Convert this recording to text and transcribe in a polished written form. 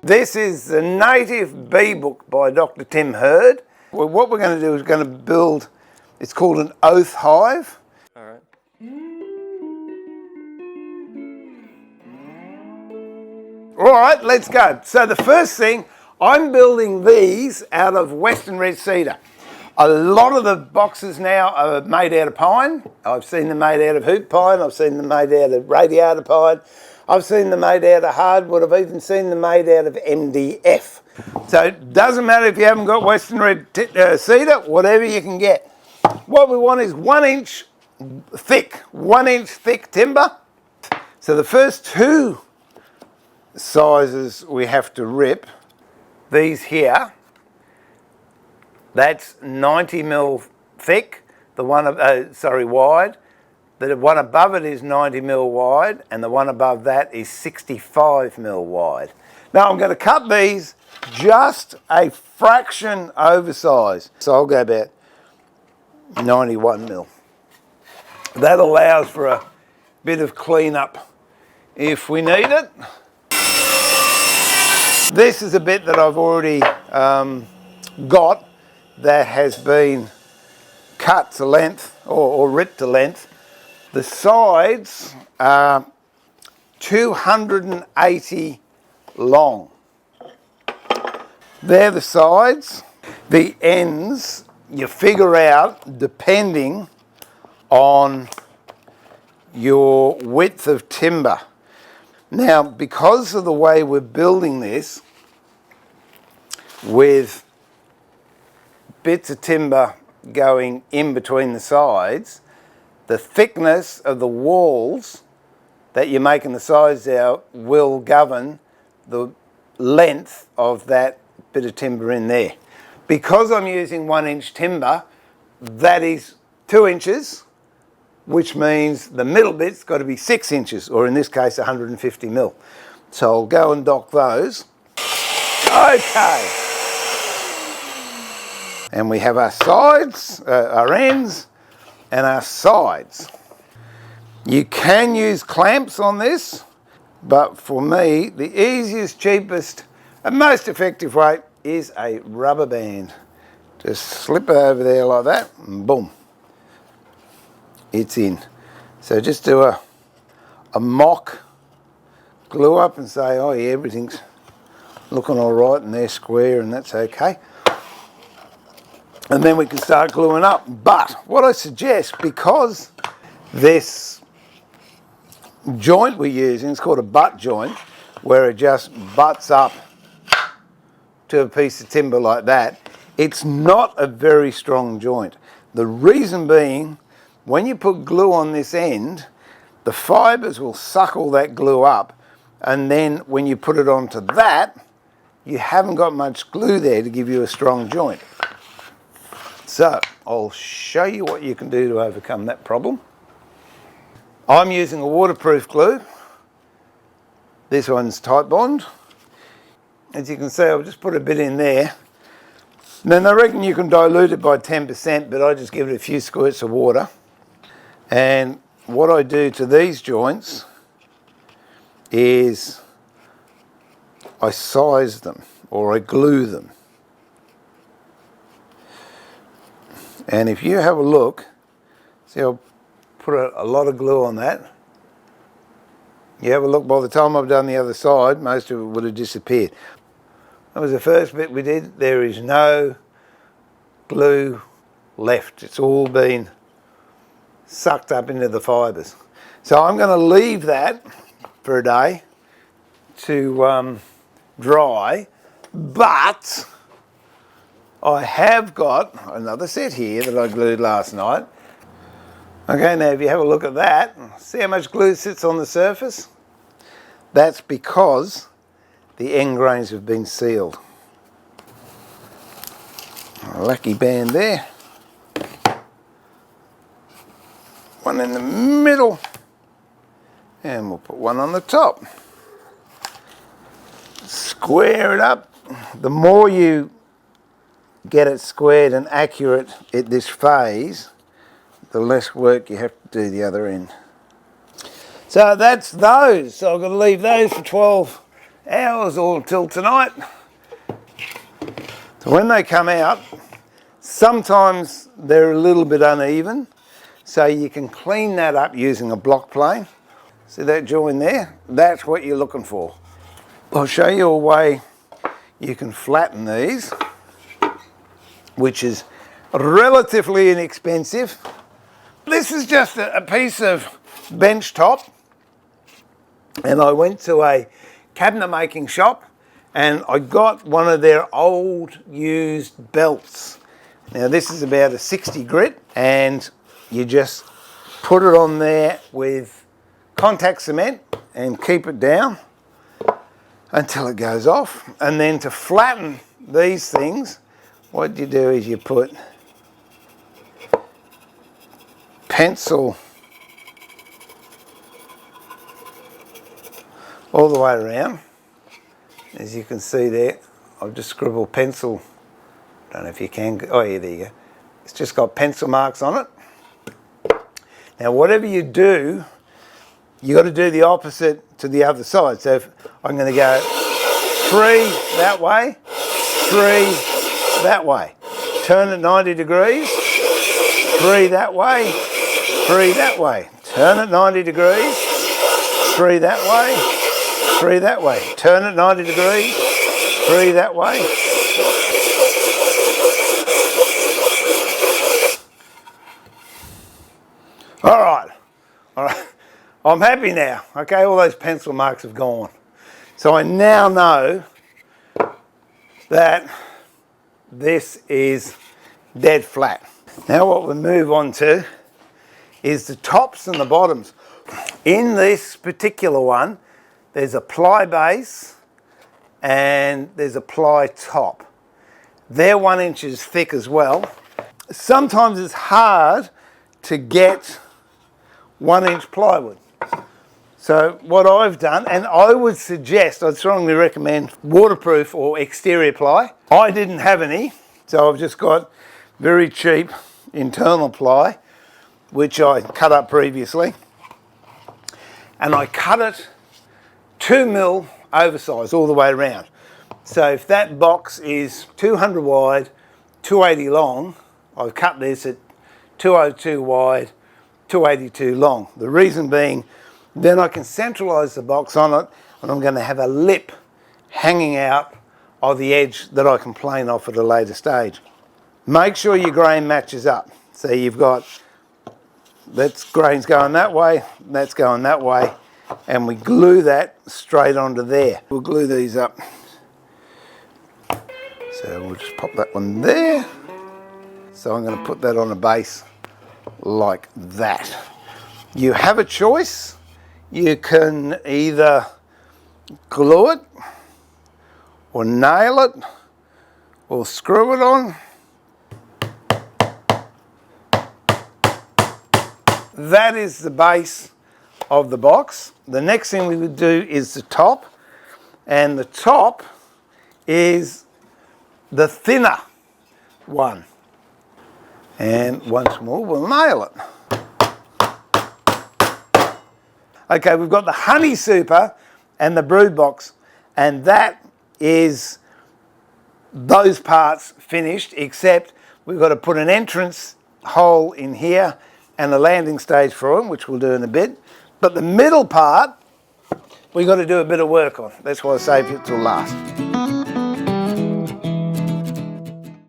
This is the Native Bee Book by Dr. Tim Hurd. Well, what we're going to do is going to build, it's called an O.A.T.H Hive. All right. All right, let's go. So the first thing, I'm building these out of Western red cedar. A lot of the boxes now are made out of pine. I've seen them made out of hoop pine. I've seen them made out of radiata pine. I've seen them made out of hardwood. I've even seen them made out of MDF. So it doesn't matter if you haven't got Western red cedar, whatever you can get. What we want is 1 inch thick, 1 inch thick timber. So the first two sizes we have to rip, these here, that's 90 mil thick, the one wide. The one above it is 90 mil wide, and the one above that is 65 mil wide. Now I'm going to cut these just a fraction oversized, so I'll go about 91 mil. That allows for a bit of cleanup if we need it. This is a bit that I've already got that has been cut to length or ripped to length. The sides are 280 long. They're the sides. The ends you figure out depending on your width of timber. Now, because of the way we're building this with bits of timber going in between the sides, the thickness of the walls that you're making the sides out will govern the length of that bit of timber in there. Because I'm using 1 inch timber, that is 2 inches, which means the middle bit's got to be 6 inches, or in this case 150 mil. So I'll go and dock those. Okay. And we have our sides, our ends, and our sides. You can use clamps on this, but for me, the easiest, cheapest, and most effective way is a rubber band. Just slip it over there like that, and boom, it's in. So just do a mock glue up and say, oh yeah, everything's looking all right and they're square and that's okay. And then we can start gluing up. But what I suggest, because this joint we're using is called a butt joint, where it just butts up to a piece of timber like that, it's not a very strong joint. The reason being, when you put glue on this end, the fibres will suck all that glue up, and then when you put it onto that, you haven't got much glue there to give you a strong joint. So I'll show you what you can do to overcome that problem. I'm using a waterproof glue. This one's Type Bond. As you can see, I'll just put a bit in there. Then I reckon you can dilute it by 10%, but I just give it a few squirts of water. And what I do to these joints is I size them, or I glue them. And if you have a look, see, I'll put a lot of glue on that. You have a look, by the time I've done the other side, most of it would have disappeared. That was the first bit we did. There is no glue left. It's all been sucked up into the fibres. So I'm going to leave that for a day to dry, but I have got another set here that I glued last night. Okay, now if you have a look at that, see how much glue sits on the surface? That's because the end grains have been sealed. A lucky band there. One in the middle, and we'll put one on the top. Square it up. The more you get it squared and accurate at this phase, the less work you have to do the other end. So that's those. So I'm going to leave those for 12 hours or till tonight. So when they come out, sometimes they're a little bit uneven, so you can clean that up using a block plane. See that join there? That's what you're looking for. I'll show you a way you can flatten these, which is relatively inexpensive. This is just a piece of bench top, and I went to a cabinet making shop and I got one of their old used belts. Now this is about a 60 grit, and you just put it on there with contact cement and keep it down until it goes off. And then to flatten these things, what you do is you put pencil all the way around. As you can see there, I've just scribbled pencil. Don't know if you can. Oh yeah, there you go. It's just got pencil marks on it. Now whatever you do, you got to do the opposite to the other side. So if I'm going to go 3 that way, 3 that way. Turn it 90 degrees, 3 that way, 3 that way. Turn it 90 degrees, 3 that way, 3 that way. Turn it 90 degrees, 3 that way. All right. I'm happy now. Okay, all those pencil marks have gone. So I now know that this is dead flat. Now what we'll move on to is the tops and the bottoms. In this particular one, there's a ply base and there's a ply top. They're 1 inch thick as well. Sometimes it's hard to get 1 inch plywood. So what I've done, and I would suggest, I'd strongly recommend waterproof or exterior ply. I didn't have any, so I've just got very cheap internal ply, which I cut up previously. And I cut it 2 mil oversized all the way around. So if that box is 200 wide, 280 long, I've cut this at 202 wide, 282 long. The reason being, then I can centralise the box on it, and I'm going to have a lip hanging out of the edge that I can plane off at a later stage. Make sure your grain matches up. So you've got, that grain's going that way, that's going that way, and we glue that straight onto there. We'll glue these up. So we'll just pop that one there. So I'm going to put that on a base like that. You have a choice. You can either glue it or nail it or screw it on. That is the base of the box. The next thing we would do is the top, and the top is the thinner one. And once more, we'll nail it. Okay, we've got the honey super and the brood box, and that is those parts finished, except we've got to put an entrance hole in here and a landing stage for them, which we'll do in a bit. But the middle part, we've got to do a bit of work on. That's why I saved it till last.